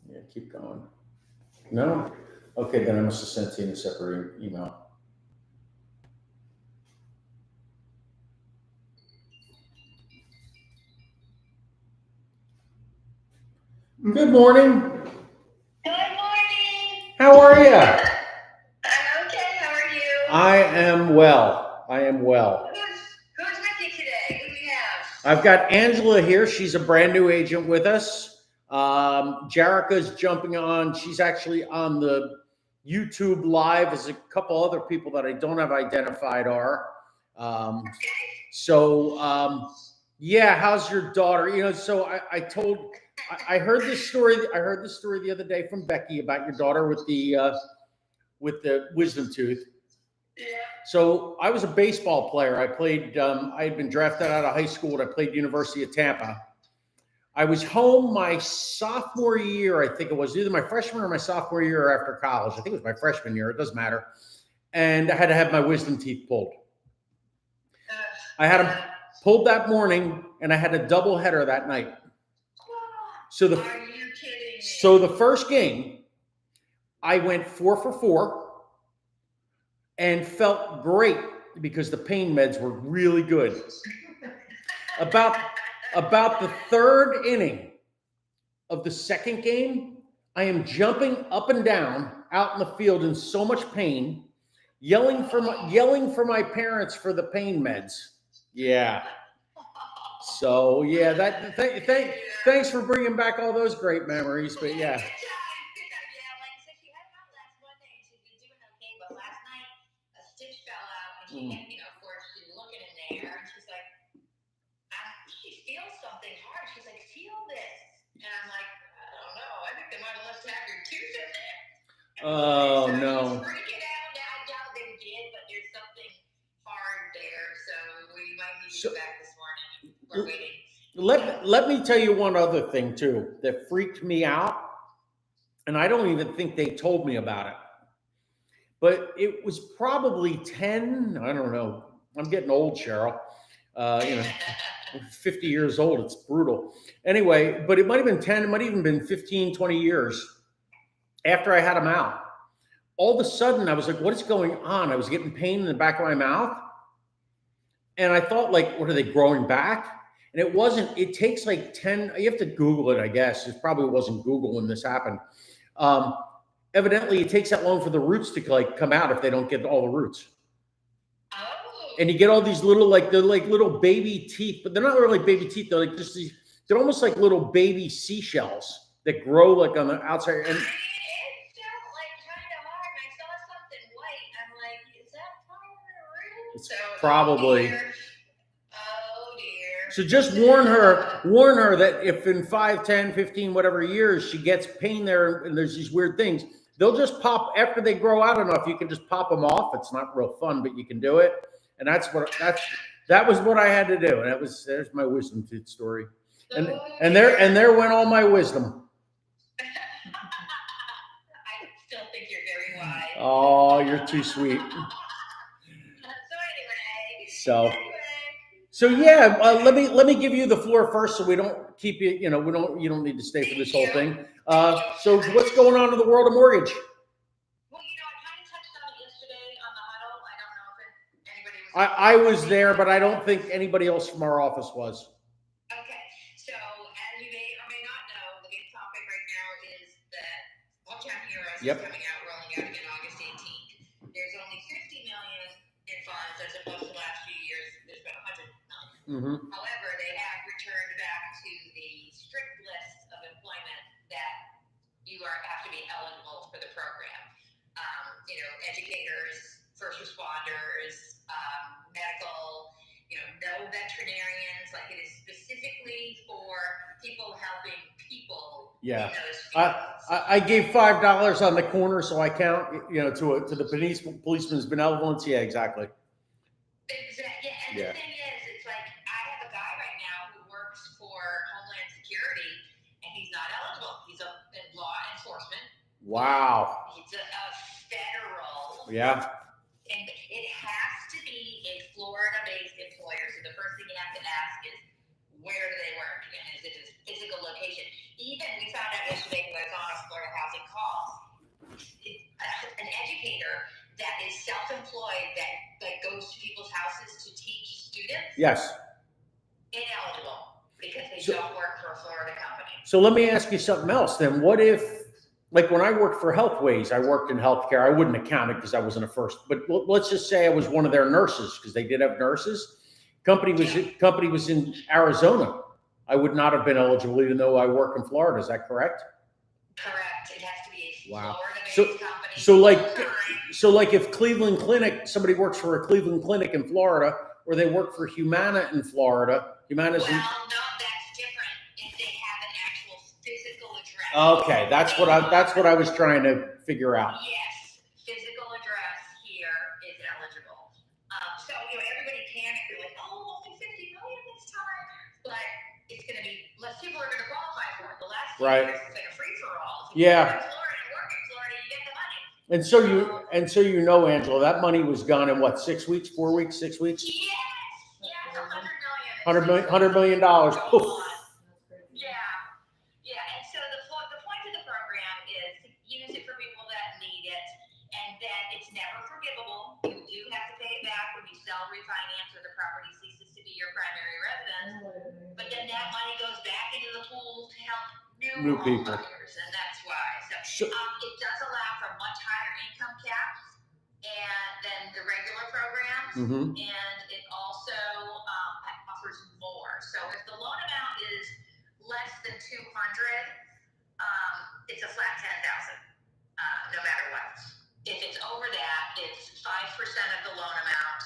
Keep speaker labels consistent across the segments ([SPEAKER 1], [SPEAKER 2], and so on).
[SPEAKER 1] Yeah, keep going. No? Okay, then I must have sent you in a separate email. Good morning.
[SPEAKER 2] Good morning.
[SPEAKER 1] How are you?
[SPEAKER 2] I'm okay. How are you?
[SPEAKER 1] I am well. I am well.
[SPEAKER 2] Who's with you today? Who do we have?
[SPEAKER 1] I've got Angela here. She's a brand new agent with us. Jerica's jumping on. She's actually on the YouTube live, as a couple other people that I don't have identified are. Yeah, how's your daughter? So I heard this story. I heard this story the other day from Becky about your daughter with the wisdom tooth.
[SPEAKER 2] Yeah.
[SPEAKER 1] So I was a baseball player. I played. I had been drafted out of high school, and I played University of Tampa. I was home my sophomore year. I think it was either my freshman or my sophomore year after college. I think it was my freshman year. It doesn't matter. And I had to have my wisdom teeth pulled. I had them pulled that morning, and I had a double header that night.
[SPEAKER 2] Are you kidding me?
[SPEAKER 1] So the first game, I went 4 for 4 and felt great because the pain meds were really good. About the third inning of the second game, I am jumping up and down out in the field in so much pain, yelling for my parents for the pain meds. Yeah. So yeah, thanks for bringing back all those great memories. But yeah.
[SPEAKER 2] Good time. Yeah, like I said, she had it on last Monday and she's been doing okay, but last night a stitch fell out and she had, of course, she's looking in there and she's like, she feels something hard. She's like, feel this. And I'm like, I don't know. I think they might have left half your tooth in there.
[SPEAKER 1] Oh
[SPEAKER 2] So
[SPEAKER 1] no.
[SPEAKER 2] she's freaking out now. I doubt they did, but there's something hard there. So we might need to go back this morning. We're waiting.
[SPEAKER 1] Let me tell you one other thing too that freaked me out, and I don't even think they told me about it. But it was probably 10. I don't know. I'm getting old, Cheryl. 50 years old. It's brutal. Anyway, but it might have been 10. It might have even been 15, 20 years after I had them out. All of a sudden, I was like, what is going on? I was getting pain in the back of my mouth. And I thought, like, what are they growing back? And it wasn't. It takes like 10. You have to Google it, I guess. It probably wasn't Google when this happened. Evidently, it takes that long for the roots to like come out if they don't get all the roots.
[SPEAKER 2] Oh.
[SPEAKER 1] And you get all these little, like, they're like little baby teeth, but they're not really like baby teeth. They're like just these. They're almost like little baby seashells that grow like on the outside. And
[SPEAKER 2] I mean, it felt like kind of hard. And I saw something white. I'm like, is that part of the root?
[SPEAKER 1] It's probably.
[SPEAKER 2] Oh dear.
[SPEAKER 1] So just warn her that if in 5, 10, 15, whatever years she gets pain there and there's these weird things, they'll just pop after they grow out enough. You can just pop them off. It's not real fun, but you can do it. And that was what I had to do. And there's my wisdom tooth story. And there went all my wisdom.
[SPEAKER 2] I still think you're very wise.
[SPEAKER 1] Oh, you're too sweet. So yeah, let me give you the floor first, so we don't keep you. You don't need to stay for this whole thing. So what's going on in the world of mortgage?
[SPEAKER 2] Well, I kind of touched on it yesterday on the huddle. I don't know if anybody was.
[SPEAKER 1] I was there, but I don't think anybody else from our office was.
[SPEAKER 2] Okay, so as you may or may not know, the big topic right now is that Hometown Heroes is coming out, rolling out again August 18th. There's only $50 million in funds as opposed to the last few years. There's been $100 million. However, they have returned back to the strict list of employment that you have to be eligible for the program. Educators, first responders, medical, no veterinarians. Like, it is specifically for people helping people.
[SPEAKER 1] Yeah.
[SPEAKER 2] In those fields.
[SPEAKER 1] I gave $5 on the corner, so I count, to the policeman's benevolence. Yeah, exactly.
[SPEAKER 2] Exactly. And the thing is, it's like, I have a guy right now who works for Homeland Security, and he's not eligible. He's in law enforcement.
[SPEAKER 1] Wow.
[SPEAKER 2] He's a federal.
[SPEAKER 1] Yeah.
[SPEAKER 2] And it has to be a Florida-based employer. So the first thing you have to ask is, where do they work? And is it a physical location? Even we found out yesterday when I was on a
[SPEAKER 1] Yes.
[SPEAKER 2] ineligible because they
[SPEAKER 1] So-
[SPEAKER 2] don't work for a Florida company.
[SPEAKER 1] So let me ask you something else then. What if, like when I worked for Healthways, I worked in healthcare. I wouldn't account it because I wasn't a first, but let's just say I was one of their nurses because they did have nurses. Company was in Arizona. I would not have been eligible even though I work in Florida. Is that correct?
[SPEAKER 2] Correct. It has to be a
[SPEAKER 1] Wow.
[SPEAKER 2] Florida-based company.
[SPEAKER 1] So like if Cleveland Clinic, somebody works for a Cleveland Clinic in Florida, or they work for Humana in Florida, Humana's
[SPEAKER 2] Well,
[SPEAKER 1] in,
[SPEAKER 2] no, that's different if they have an actual physical address.
[SPEAKER 1] okay, that's what I was trying to figure out.
[SPEAKER 2] Yes, physical address here is eligible. So, everybody can be like, oh, only 50 million this time. But it's going to be, less people are going to qualify for it. The last few
[SPEAKER 1] Right.
[SPEAKER 2] years, it's been a free-for-all. If
[SPEAKER 1] Yeah.
[SPEAKER 2] you live in Florida and work in Florida, you get the money.
[SPEAKER 1] And so you know, Angela, that money was gone in what, 6 weeks, 4 weeks, 6 weeks?
[SPEAKER 2] Yes, yes, $100 million.
[SPEAKER 1] $100 million. Oof.
[SPEAKER 2] Yeah, and so the point of the program is to use it for people that need it, and then it's never forgivable. You do have to pay it back when you sell, refinance, or the property ceases to be your primary residence. But then that money goes back into the pool to help new
[SPEAKER 1] people.
[SPEAKER 2] homeowners, and that's why.
[SPEAKER 1] So-
[SPEAKER 2] It does allow for much higher income caps than the regular programs.
[SPEAKER 1] Mhm.
[SPEAKER 2] And it also offers more. So if the loan amount is less than 200, it's a flat 10,000, no matter what. If it's over that, it's 5% of the loan amount,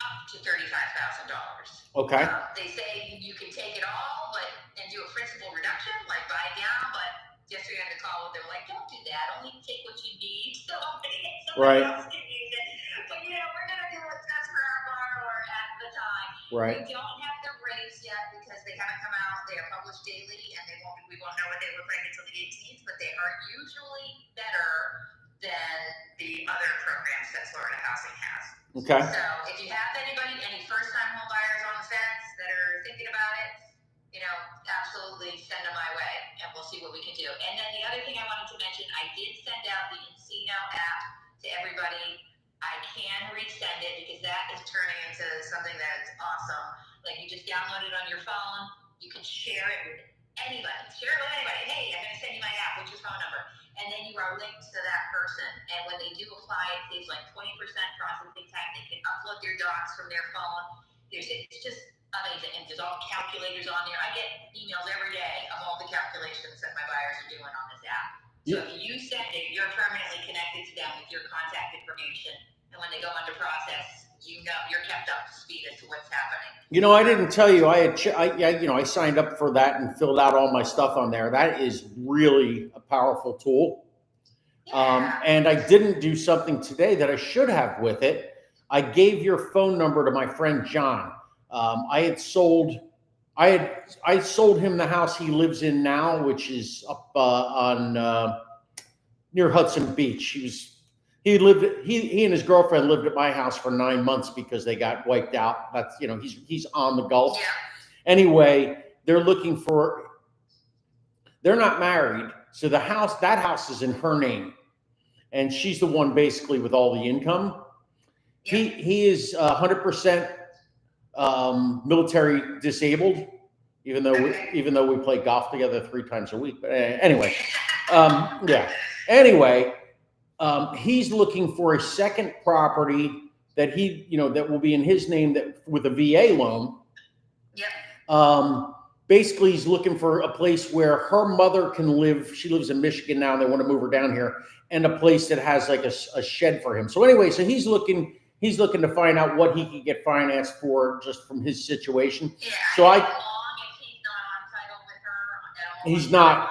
[SPEAKER 2] up to $35,000.
[SPEAKER 1] Okay.
[SPEAKER 2] They say you can take it all, and do a principal reduction, like buy down. But yesterday on the call, they're like, don't do that. Only take what you need. So someone else can use it. But we're gonna do what's best for our borrower at the time.
[SPEAKER 1] Right.
[SPEAKER 2] We don't have the rates yet because they haven't come out. They are published daily, and we won't know what they look like until the 18th. But they are usually better than the other programs that Florida Housing has.
[SPEAKER 1] Okay.
[SPEAKER 2] So if you have any first-time home buyers on the fence that are thinking about it, absolutely send them my way, and we'll see what we can do. And then the other thing I wanted to mention, I did send out the Encino app to everybody. I can resend it because that is turning into something that is awesome. Like, you just download it on your phone. You can share it with anybody. Share it with anybody. Hey, I'm going to send you my app. What's your phone number? And then you are linked to that person. And when they do apply, it saves like 20% processing time. They can upload their docs from their phone. It's just amazing. And there's all calculators on there. I get emails every day of all the calculations that my buyers are doing on this app. So if you send it, you're permanently connected to them with your contact information. And when they go under process, you're kept up to speed as to what's happening.
[SPEAKER 1] I didn't tell you, I signed up for that and filled out all my stuff on there. That is really a powerful tool.
[SPEAKER 2] Yeah.
[SPEAKER 1] And I didn't do something today that I should have with it. I gave your phone number to my friend John. I sold him the house he lives in now, which is up on near Hudson Beach. He and his girlfriend lived at my house for 9 months because they got wiped out. That's, he's on the Gulf.
[SPEAKER 2] Yeah.
[SPEAKER 1] Anyway, they're not married. So that house is in her name, and she's the one basically with all the income.
[SPEAKER 2] Yeah.
[SPEAKER 1] He is 100% military disabled, even though we play golf together 3 times a week. But anyway, yeah. Anyway, he's looking for a second property that that will be in his name, that with a VA loan.
[SPEAKER 2] Yep.
[SPEAKER 1] Basically, he's looking for a place where her mother can live. She lives in Michigan now, and they want to move her down here, and a place that has like a shed for him. So anyway, so he's looking to find out what he can get financed for just from his situation.
[SPEAKER 2] Yeah.
[SPEAKER 1] So
[SPEAKER 2] As long as he's not on title with her at all.
[SPEAKER 1] He's not.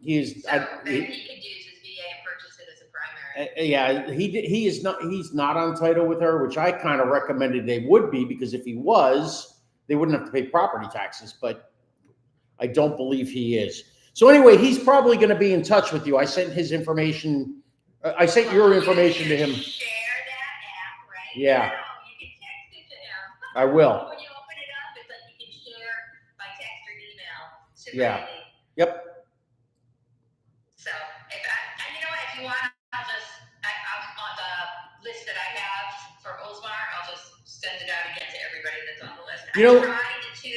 [SPEAKER 1] He is.
[SPEAKER 2] So then he could use his VA and purchase it as a primary.
[SPEAKER 1] Yeah, he is not. He's not on title with her, which I kind of recommended they would be, because if he was, they wouldn't have to pay property taxes. But I don't believe he is. So anyway, he's probably going to be in touch with you. I sent his information. I sent your information to him.
[SPEAKER 2] Share that app, right?
[SPEAKER 1] Yeah.
[SPEAKER 2] You can text it to him.
[SPEAKER 1] I will.
[SPEAKER 2] When you open it up, it's like you can share by text or email.
[SPEAKER 1] Yeah. Yep.
[SPEAKER 2] So if you want, I'm on the list that I have for Oldsmar. I'll just send it out again to
[SPEAKER 1] You know,
[SPEAKER 2] I tried to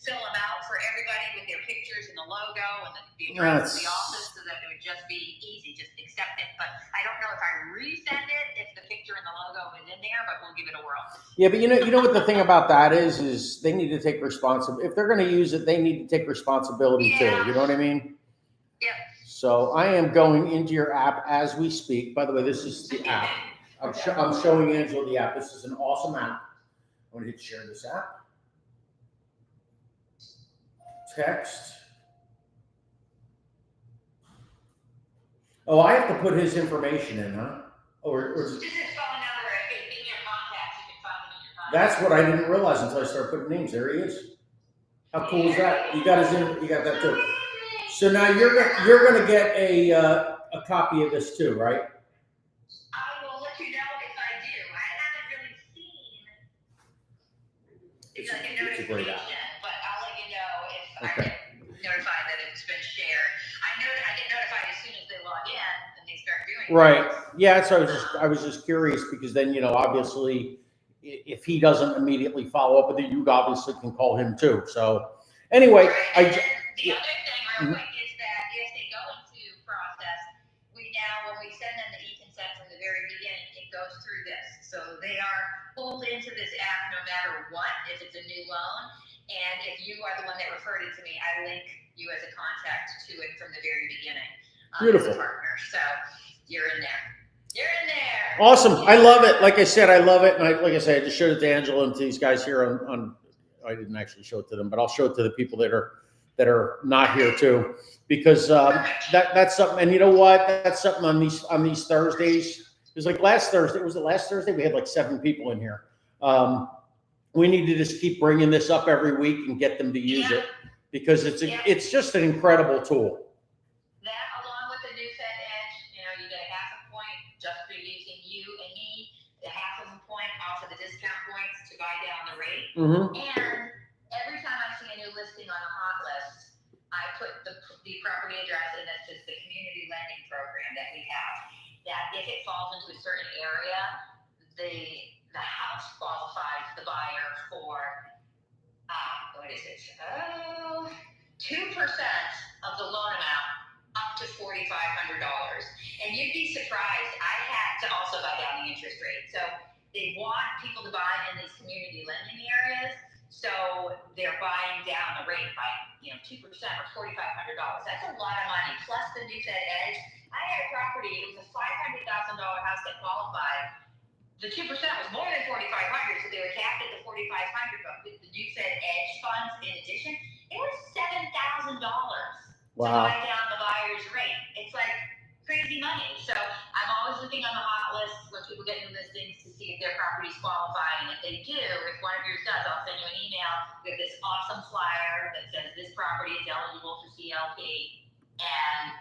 [SPEAKER 2] fill them out for everybody with their pictures and the logo and the address of the office so that it would just be easy, just accept it. But I don't know if I resend it, if the picture and the logo is in there, but we'll give it a whirl.
[SPEAKER 1] Yeah, but you know what the thing about that is they need to take responsibility. If they're going to use it, they need to take responsibility too. You know what I mean?
[SPEAKER 2] Yep.
[SPEAKER 1] So I am going into your app as we speak. By the way, this is the app. I'm showing Angela the app. This is an awesome app. I'm going to hit share this app. Text. Oh, I have to put his information in, huh? Or
[SPEAKER 2] Just his phone number, if it's in your contacts, you can find him in your contacts.
[SPEAKER 1] that's what I didn't realize until I started putting names. There he is. How cool is that? You got you got that too. So now you're gonna get a copy of this too, right?
[SPEAKER 2] I will let you know if I do. I haven't really seen
[SPEAKER 1] It's
[SPEAKER 2] like a
[SPEAKER 1] a great
[SPEAKER 2] notification,
[SPEAKER 1] app.
[SPEAKER 2] but I'll let you know if I
[SPEAKER 1] Okay.
[SPEAKER 2] get notified that it's been shared. I get notified as soon as they log in and they start doing
[SPEAKER 1] Right.
[SPEAKER 2] things.
[SPEAKER 1] Yeah. So I was just curious because then obviously if he doesn't immediately follow up with it, you obviously can call him too. So anyway,
[SPEAKER 2] Right. And then the other thing real
[SPEAKER 1] Mhm.
[SPEAKER 2] quick is that if they go into process, we now, when we send them the e-consent from the very beginning, it goes through this. So they are pulled into this app no matter what, if it's a new loan. And if you are the one that referred it to me, I link you as a contact to it from the very beginning.
[SPEAKER 1] Beautiful.
[SPEAKER 2] As a partner. So you're in there. You're in there.
[SPEAKER 1] Awesome. I love it. Like I said, I love it. And like I said, I just showed it to Angela and to these guys here on I didn't actually show it to them, but I'll show it to the people that are not here too, because that's something. And you know what? That's something on these Thursdays. It was like last Thursday. Was it last Thursday? We had like 7 people in here. We need to just keep bringing this up every week and get them to use it because it's just an incredible tool.
[SPEAKER 2] That along with the new Fed Edge, you get a half a point just for using you and me, a half of a point off of the discount points to buy down the rate.
[SPEAKER 1] Mm-hmm.
[SPEAKER 2] And every time I see a new listing on a hot list, I put the property address, and that's just the community lending program that we have. That if it falls into a certain area, the house qualifies the buyer for what is it? 2% of the loan amount up to $4,500. And you'd be surprised. I had to also buy down the interest rate. So they want people to buy in these community lending areas. So they're buying down the rate by 2% or $4,500. That's a lot of money. Plus the new Fed Edge. I had a property. It was a $500,000 house that qualified. The 2% was more than $4,500, so they were capped at the $4,500. But with the new Fed Edge funds, in addition, it was $7,000 to buy down the buyer's rate. It's like crazy money. So I'm always looking on the hot list when people get new listings to see if their property's qualified. And if they do, if one of yours does, I'll send you an email with this awesome flyer that says this property is eligible for CLP. And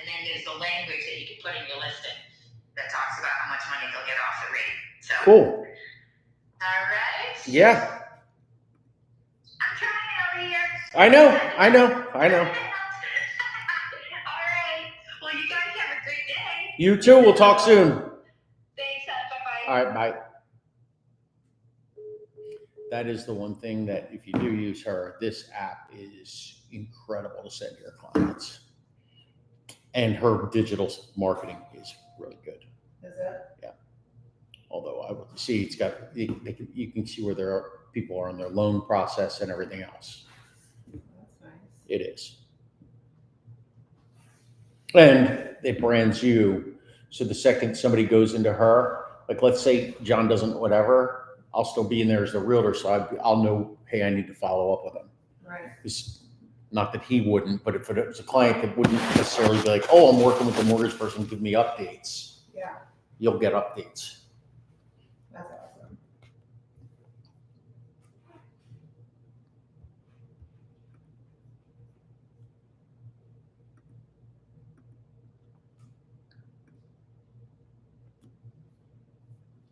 [SPEAKER 2] then there's the language that you can put in your listing that talks about how much money they'll get off the rate. So
[SPEAKER 1] Cool.
[SPEAKER 2] All right.
[SPEAKER 1] Yeah.
[SPEAKER 2] I'm trying over here.
[SPEAKER 1] I know.
[SPEAKER 2] All right. Well, you guys have a great day.
[SPEAKER 1] You too. We'll talk soon.
[SPEAKER 2] Thanks. Bye-bye.
[SPEAKER 1] All right. Bye. That is the one thing that if you do use her, this app is incredible to send your clients. And her digital marketing is really good.
[SPEAKER 3] Is it?
[SPEAKER 1] Yeah. Although I would see it's got you can see where people are in their loan process and everything else.
[SPEAKER 3] That's nice.
[SPEAKER 1] It is. And it brands you. So the second somebody goes into her, like let's say John doesn't whatever, I'll still be in there as the realtor. So I'll know, hey, I need to follow up with him.
[SPEAKER 3] Right.
[SPEAKER 1] It's not that he wouldn't, but if it was a client that wouldn't necessarily be like, oh, I'm working with the mortgage person, give me updates.
[SPEAKER 3] Yeah.
[SPEAKER 1] You'll get updates.
[SPEAKER 3] That's awesome.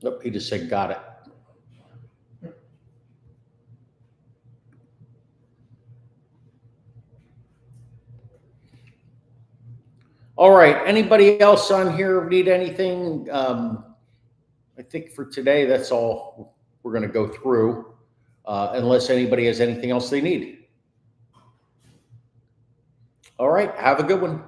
[SPEAKER 1] Nope, he just said, got it. All right. Anybody else on here need anything? I think for today, that's all we're going to go through. unless anybody has anything else they need. All right, have a good one.